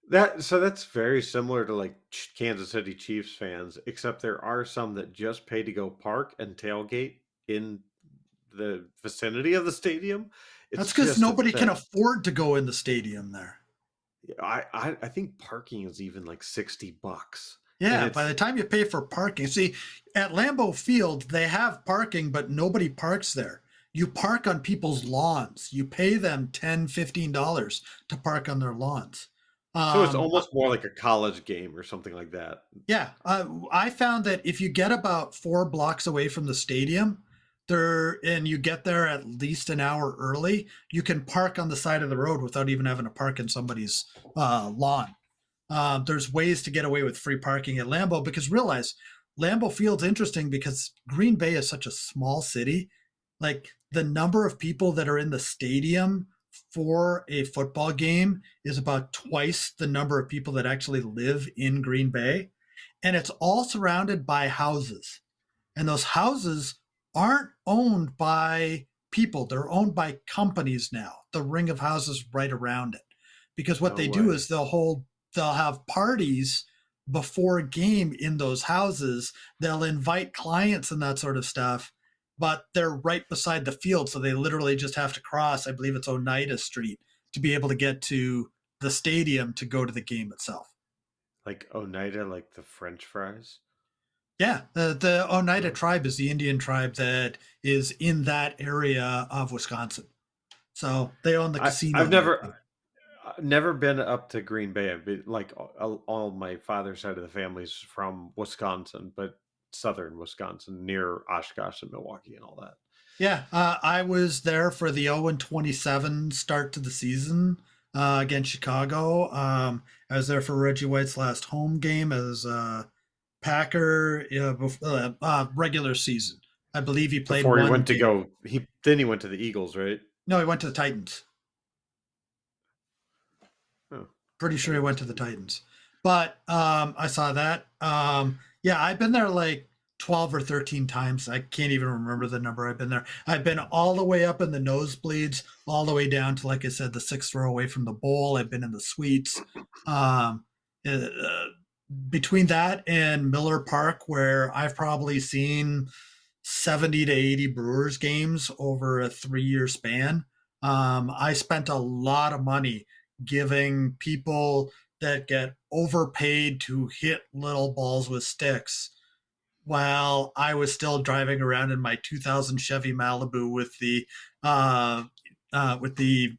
That's very similar to like Kansas City Chiefs fans, except there are some that just pay to go park and tailgate in the vicinity of the stadium. That's It's because just a nobody can thing. afford to go in the stadium there. I think parking is even like $60, and Yeah, by it's the time you pay for parking, see, at Lambeau Field, they have parking, but nobody parks there. You park on people's lawns. You pay them $10, $15 to park on their lawns. so it's Um, almost more like a college game or something like that. yeah, I found that if you get about 4 blocks away from the stadium, there and you get there at least an hour early, you can park on the side of the road without even having to park in somebody's lawn. There's ways to get away with free parking at Lambeau because realize Lambeau Field's interesting because Green Bay is such a small city. Like the number of people that are in the stadium for a football game is about twice the number of people that actually live in Green Bay. And it's all surrounded by houses. And those houses aren't owned by people, they're owned by companies now, the ring of houses right around it. Because what No they do way. is they'll have parties before a game in those houses. They'll invite clients and that sort of stuff, but they're right beside the field. So they literally just have to cross, I believe it's Oneida Street, to be able to get to the stadium to go to the game itself. Like Oneida, like the French fries. Yeah, the Oneida Oh. tribe is the Indian tribe that is in that area of Wisconsin. So they own the casino I've there never too. never been up to Green Bay. I've been like all my father's side of the family's from Wisconsin, but southern Wisconsin near Oshkosh and Milwaukee and all that. Yeah, I was there for the 0-27 start to the season against Chicago. I was there for Reggie White's last home game as Packer regular season. I believe he played Before he one went to game. go, he went to the Eagles, right? No, he went to the Titans. Oh, Pretty sure he went to the Titans. Titans. But I saw that. Yeah, I've been there like 12 or 13 times. I can't even remember the number I've been there. I've been all the way up in the nosebleeds, all the way down to, like I said, the sixth row away from the bowl. I've been in the suites. Um, uh, Between that and Miller Park, where I've probably seen 70 to 80 Brewers games over a 3 year span. I spent a lot of money giving people that get overpaid to hit little balls with sticks while I was still driving around in my 2000 Chevy Malibu uh, with the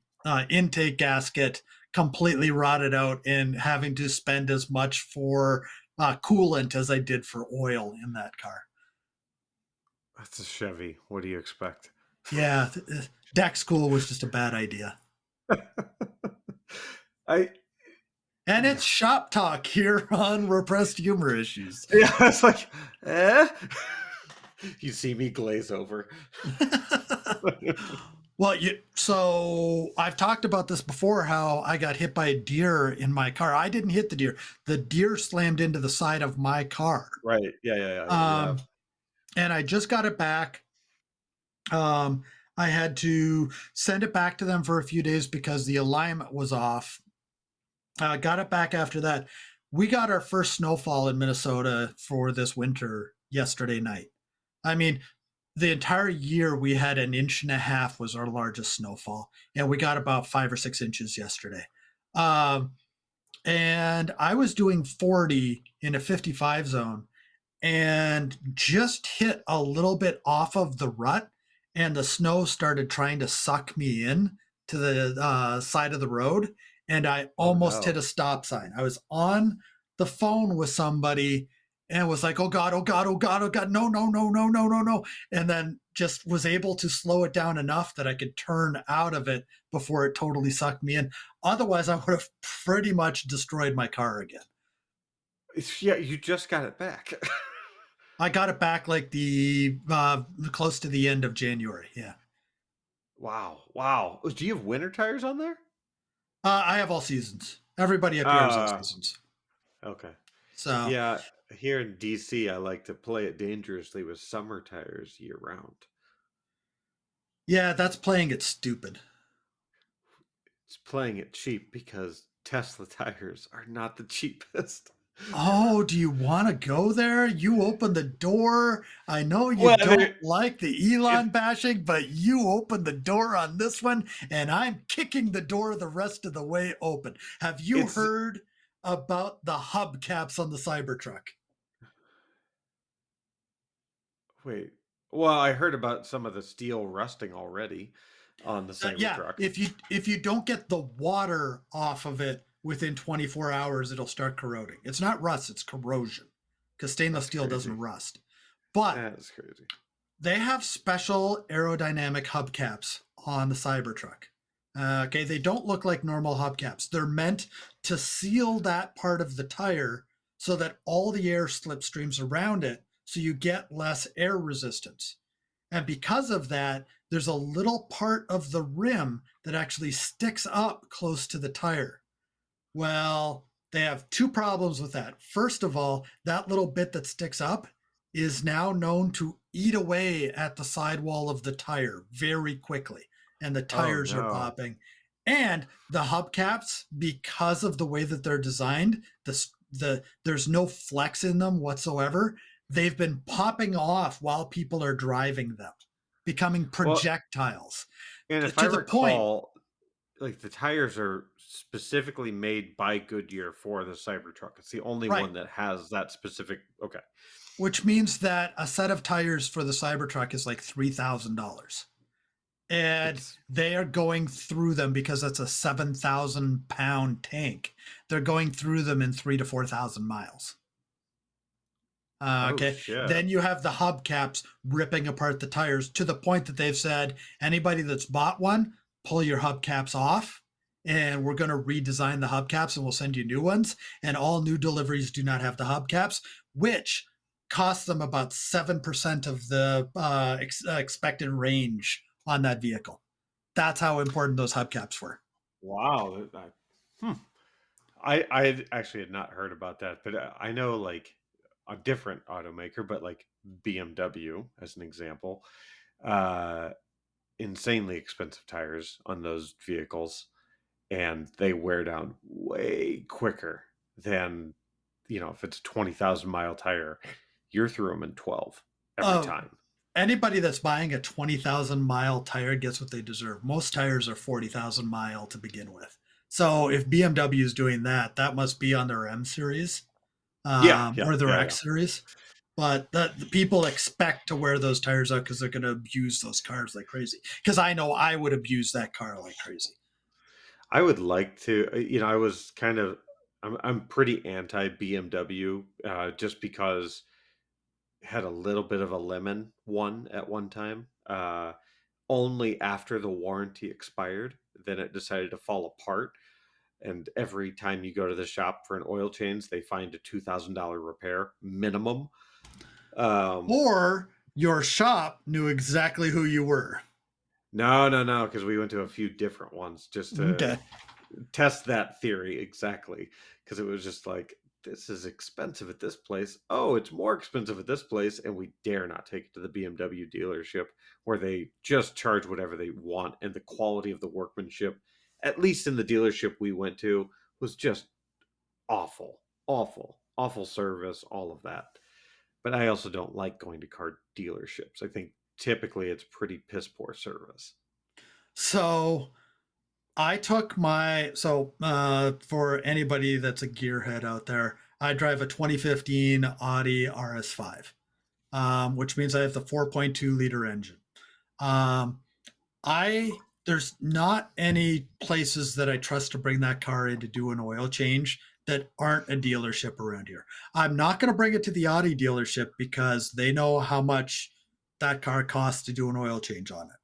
intake gasket completely rotted out and having to spend as much for coolant as I did for oil in that car. That's a Chevy. What do you expect? Yeah, deck school was just a bad idea. I And it's shop talk here on Repressed Humor Issues. yeah, I was like, eh? You see me glaze over. Well, so I've talked about this before how I got hit by a deer in my car. I didn't hit the deer. The deer slammed into the side of my car. Right. Yeah, yeah, yeah, yeah, you have. Um, and I just got it back. Um, I had to send it back to them for a few days because the alignment was off. Got it back after that. We got our first snowfall in Minnesota for this winter yesterday night. I mean, the entire year we had an inch and a half was our largest snowfall, and we got about 5 or 6 inches yesterday. Um, and I was doing 40 in a 55 zone, and just hit a little bit off of the rut, and the snow started trying to suck me in to the side of the road, and I Oh, almost hit no. a stop sign. I was on the phone with somebody and was like, "Oh God, oh God, oh God, oh God, no, no, no, no, no, no, no," and then just was able to slow it down enough that I could turn out of it before it totally sucked me in. Otherwise, I would have pretty much destroyed my car again. Yeah, you just got it back. I got it back like close to the end of January. Yeah. Wow, wow. Oh, do you have winter tires on there? I have all seasons. Everybody up here has all Uh, seasons. okay. So Yeah, here in DC, I like to play it dangerously with summer tires year round. yeah, that's playing it stupid. It's playing it cheap because Tesla tires are not the cheapest. Oh, do you want to go there? You open the door. I know you Well, don't like the it Elon bashing, but you open the door on this one, and I'm kicking the door the rest of the way open. Have you it's heard about the hubcaps on the Cybertruck? wait. Well, I heard about some of the steel rusting already on the Yeah, Cybertruck. if you don't get the water off of it within 24 hours, it'll start corroding. It's not rust, it's corrosion because stainless That's steel doesn't crazy. rust. But That is crazy. they have special aerodynamic hubcaps on the Cybertruck. Okay, they don't look like normal hubcaps. They're meant to seal that part of the tire so that all the air slipstreams around it so you get less air resistance. And because of that, there's a little part of the rim that actually sticks up close to the tire. Well, they have two problems with that. First of all, that little bit that sticks up is now known to eat away at the sidewall of the tire very quickly, and the Oh tires are no. popping. And the hubcaps, because of the way that they're designed, there's no flex in them whatsoever. They've been popping off while people are driving them, becoming Well, projectiles and if I to the point. recall, like the tires are specifically made by Goodyear for the Cybertruck. It's the only Right. one that has that specific. Okay. Which means that a set of tires for the Cybertruck is like $3,000. And It's they are going through them because that's a 7,000 pound tank. They're going through them in 3 to 4,000 miles. oh Okay. shit. Then you have the hubcaps ripping apart the tires to the point that they've said anybody that's bought one, pull your hubcaps off, and we're going to redesign the hubcaps and we'll send you new ones. And all new deliveries do not have the hubcaps, which costs them about 7% of the expected range on that vehicle. That's how important those hubcaps were. Wow. Hmm. I actually had not heard about that, but I know like a different automaker, but like BMW as an example, uh, insanely expensive tires on those vehicles, and they wear down way quicker than if it's a 20,000 mile tire, you're through them in 12 every Uh, time. Anybody that's buying a 20,000 mile tire gets what they deserve. Most tires are 40,000 mile to begin with. So if BMW is doing that, that must be on their M series Yeah, yeah, or their yeah, yeah. X series. But the people expect to wear those tires out because they're going to abuse those cars like crazy. Because I know I would abuse that car like crazy. I would like to, I was kind of, I'm pretty anti BMW, just because it had a little bit of a lemon one at one time. only after the warranty expired, then it decided to fall apart. And every time you go to the shop for an oil change, they find a $2,000 repair minimum. Um, Or your shop knew exactly who you were. no, no, no, because we went to a few different ones just to Okay. test that theory exactly. Because it was just like, this is expensive at this place. Oh, it's more expensive at this place. And we dare not take it to the BMW dealership where they just charge whatever they want. And the quality of the workmanship, at least in the dealership we went to, was just awful, awful, awful service, all of that. But I also don't like going to car dealerships. I think typically it's pretty piss poor service. So I took my for anybody that's a gearhead out there, I drive a 2015 Audi RS5, which means I have the 4.2 liter engine. Um, I There's not any places that I trust to bring that car in to do an oil change that aren't a dealership around here. I'm not going to bring it to the Audi dealership because they know how much that car costs to do an oil change on it.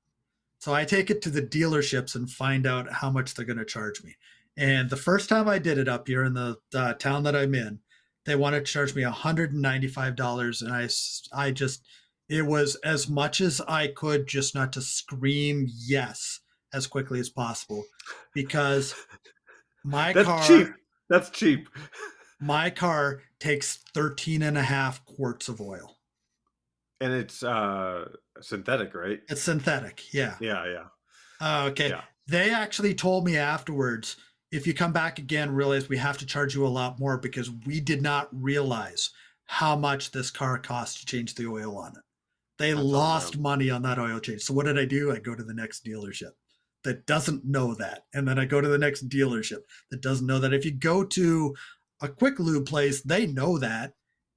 So I take it to the dealerships and find out how much they're going to charge me. And the first time I did it up here in the town that I'm in, they wanted to charge me $195, and I just, it was as much as I could just not to scream yes as quickly as possible, because my That's cheap. car That's cheap. my car takes 13 and a half quarts of oil. And it's synthetic, right? It's synthetic, yeah. Yeah, yeah, Okay. yeah. They actually told me afterwards, if you come back again, realize we have to charge you a lot more because we did not realize how much this car cost to change the oil on it. They That's on lost them. money on that oil change. So what did I do? I go to the next dealership that doesn't know that. And then I go to the next dealership that doesn't know that. If you go to a quick lube place, they know that.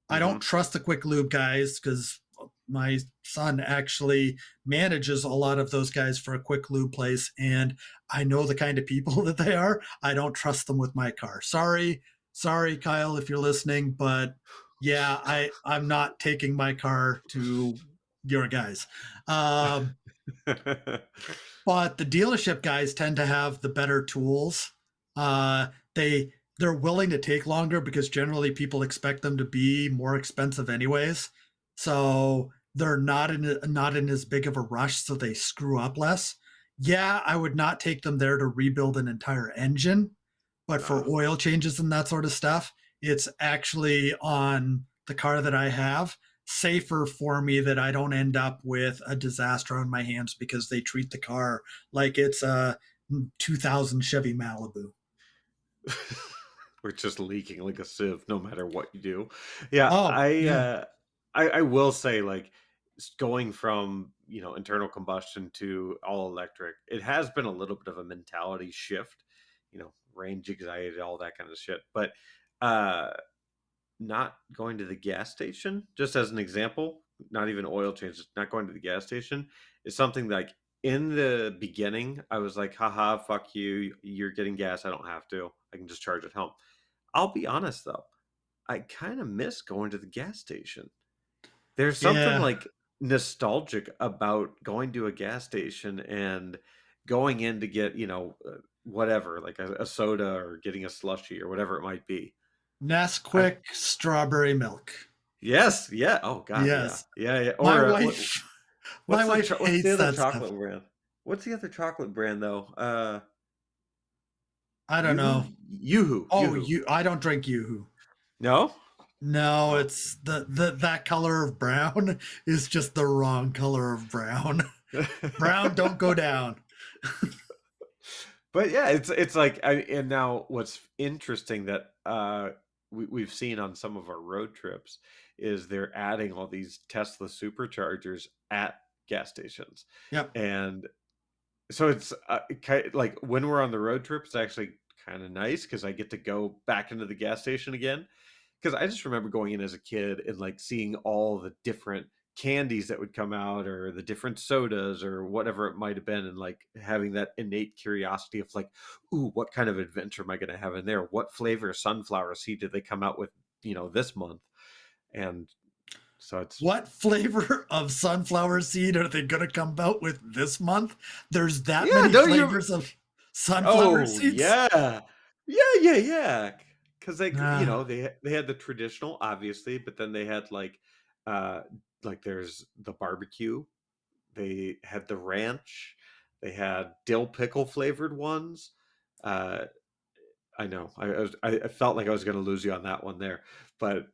I don't Hmm. trust the quick lube guys because my son actually manages a lot of those guys for a quick lube place, and I know the kind of people that they are. I don't trust them with my car. Sorry, Kyle, if you're listening, but yeah, I'm not taking my car to your guys. Um, but the dealership guys tend to have the better tools. They're willing to take longer because generally people expect them to be more expensive anyways. So they're not in as big of a rush, so they screw up less. Yeah, I would not take them there to rebuild an entire engine, but for Nah. oil changes and that sort of stuff, it's actually on the car that I have safer for me that I don't end up with a disaster on my hands because they treat the car like it's a 2000 Chevy Malibu. We're just leaking like a sieve, no matter what you do. Yeah, Oh, yeah. I will say, like, going from internal combustion to all electric, it has been a little bit of a mentality shift. Range anxiety, all that kind of shit. But uh, not going to the gas station, just as an example, not even oil changes, not going to the gas station is something like in the beginning, I was like, haha, fuck you. You're getting gas. I don't have to. I can just charge at home. I'll be honest though, I kind of miss going to the gas station. There's something Yeah. like nostalgic about going to a gas station and going in to get, whatever, like a soda or getting a slushy or whatever it might be. I Nesquik strawberry milk. Yes, yeah. Oh god, yeah. Yes. Yeah, yeah. My Or wife my wife what's the hates other that stuff. chocolate brand? What's the other chocolate brand though? I don't Yoo-hoo? know. Yoo-hoo, Oh, Yoo-hoo. you I don't drink Yoo-hoo. No? No, Oh. it's the that color of brown is just the wrong color of brown. Brown don't go down. But yeah, it's like and now what's interesting that we've seen on some of our road trips is they're adding all these Tesla superchargers at gas stations. Yep. And so it's like when we're on the road trip, it's actually kind of nice because I get to go back into the gas station again. Because I just remember going in as a kid and like seeing all the different candies that would come out or the different sodas or whatever it might have been, and like having that innate curiosity of like, ooh, what kind of adventure am I going to have in there? What flavor sunflower seed did they come out with, this month? And So it's What flavor of sunflower seed are they going to come out with this month? There's that yeah, many no, you flavors of sunflower oh, seeds? yeah. Yeah. Because Ah, they had the traditional, obviously, but then they had, uh, there's the barbecue, they had the ranch, they had dill pickle flavored ones. Uh, I know, I felt like I was gonna lose you on that one there, but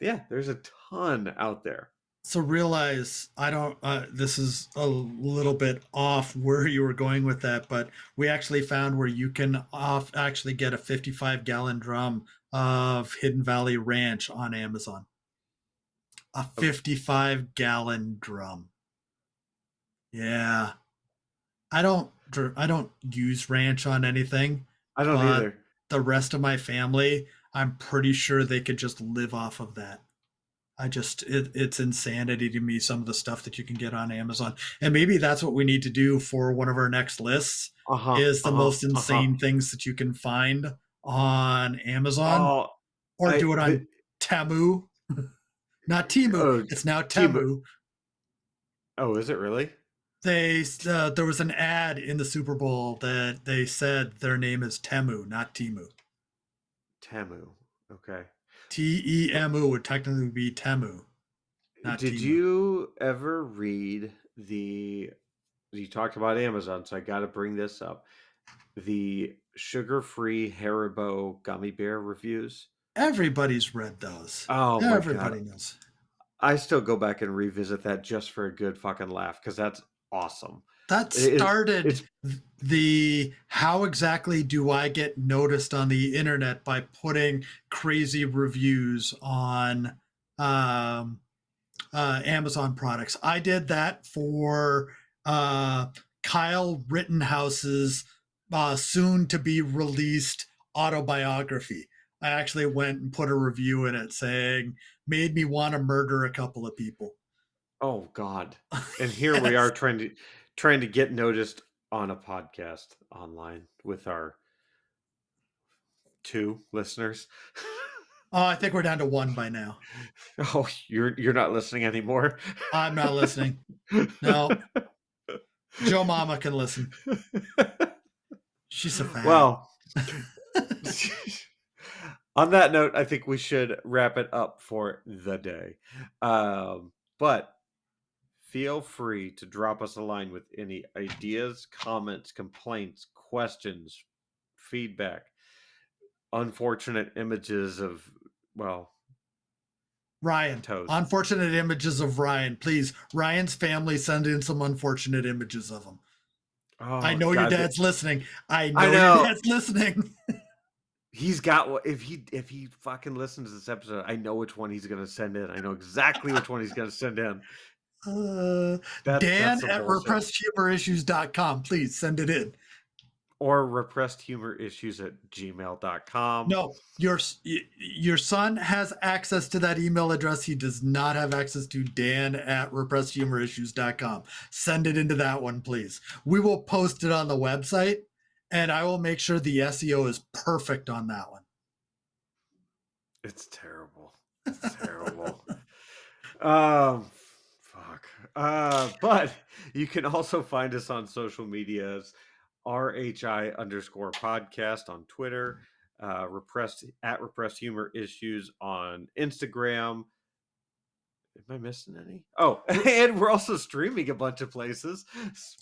yeah, there's a ton out there. so realize I don't, this is a little bit off where you were going with that, but we actually found where you can actually get a 55-gallon drum of Hidden Valley Ranch on Amazon. A Of 55-gallon drum. Yeah. I don't use ranch on anything, I don't but either. the rest of my family, I'm pretty sure they could just live off of that. It's insanity to me some of the stuff that you can get on Amazon. And maybe that's what we need to do for one of our next lists Uh-huh, is the uh-huh, most uh-huh. insane things that you can find on Amazon Oh, or I do it the on Tamu. Not Timu, oh, it's now Timu Tamu. oh, is it really? There was an ad in the Super Bowl that they said their name is Temu, not Timu. Tamu, okay. Temu would technically be Temu, not Did Timu. you ever read you talked about Amazon, so I gotta bring this up. The sugar-free Haribo gummy bear reviews? Everybody's read those. Oh my god. Everybody knows. I still go back and revisit that just for a good fucking laugh because that's awesome. That It started it's the how exactly do I get noticed on the internet by putting crazy reviews on um, Amazon products. I did that for uh, Kyle Rittenhouse's soon to be released autobiography. I actually went and put a review in it saying, made me want to murder a couple of people. oh god. And here we are Yes. trying to get noticed on a podcast online with our 2 listeners. Oh, I think we're down to one by now. Oh, you're not listening anymore? I'm not listening. No, Joe Mama can listen. She's a fag. Well, on that note, I think we should wrap it up for the day. But feel free to drop us a line with any ideas, comments, complaints, questions, feedback, unfortunate images of, well, Ryan, toes. unfortunate images of Ryan. Please, Ryan's family send in some unfortunate images of him. I Oh know your God, dad's listening. I I know your know dad's listening. he's got. If he fucking listens to this episode, I know which one he's gonna send in. I know exactly which one he's gonna send in. Uh, That's Dan some at bullshit. repressedhumorissues.com. Please send it in. Or repressedhumorissues@gmail.com. No, your son has access to that email address. He does not have access to Dan at repressedhumorissues.com. Send it into that one, please. We will post it on the website, and I will make sure the SEO is perfect on that one. It's terrible. It's terrible. Um, fuck. But you can also find us on social medias, RHI_podcast on Twitter, repressed humor issues on Instagram. Am I missing any? Oh, and we're also streaming a bunch of places: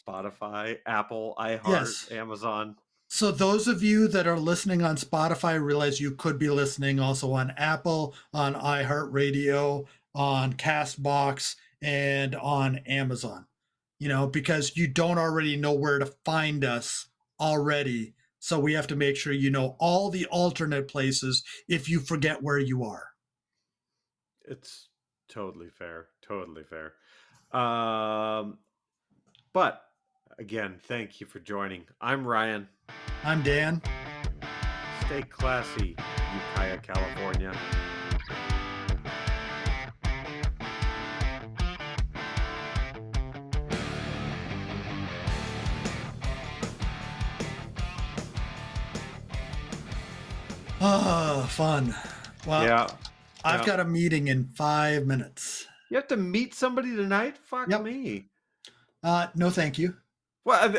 Spotify, Apple, iHeart, Yes. Amazon. So those of you that are listening on Spotify realize you could be listening also on Apple, on iHeartRadio, on Castbox, and on Amazon. You know, because you don't already know where to find us already. So we have to make sure you know all the alternate places if you forget where you are. It's totally fair. Totally fair. Um, but again, thank you for joining. I'm Ryan. I'm Dan. Stay classy, Ukiah, California. Oh, fun. Well, Yeah, I've yeah. got a meeting in 5 minutes. You have to meet somebody tonight? Fuck Yep. me. No, thank you. Well,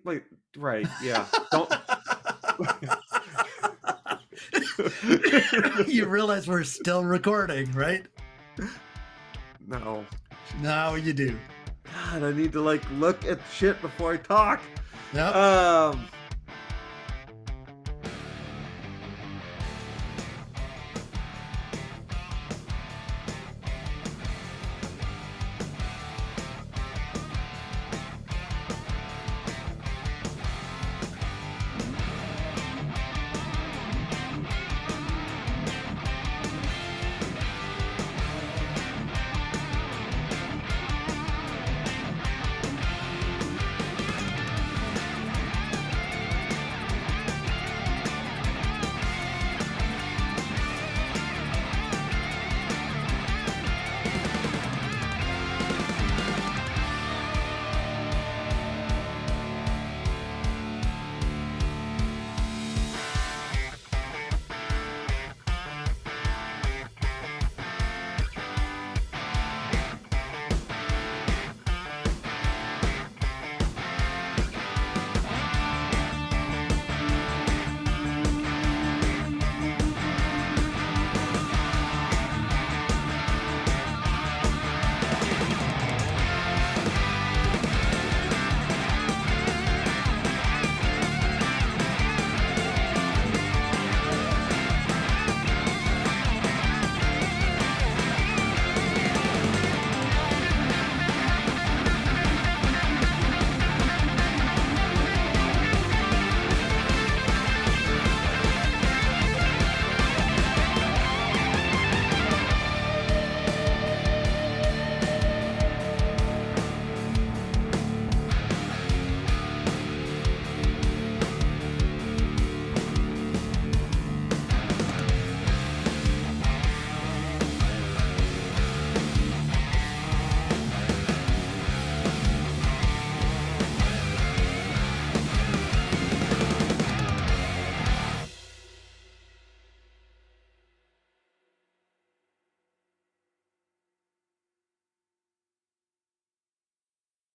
wait, right, yeah. Don't You realize we're still recording, right? No. Now you do. God, I need to like look at shit before I talk. Yep. Um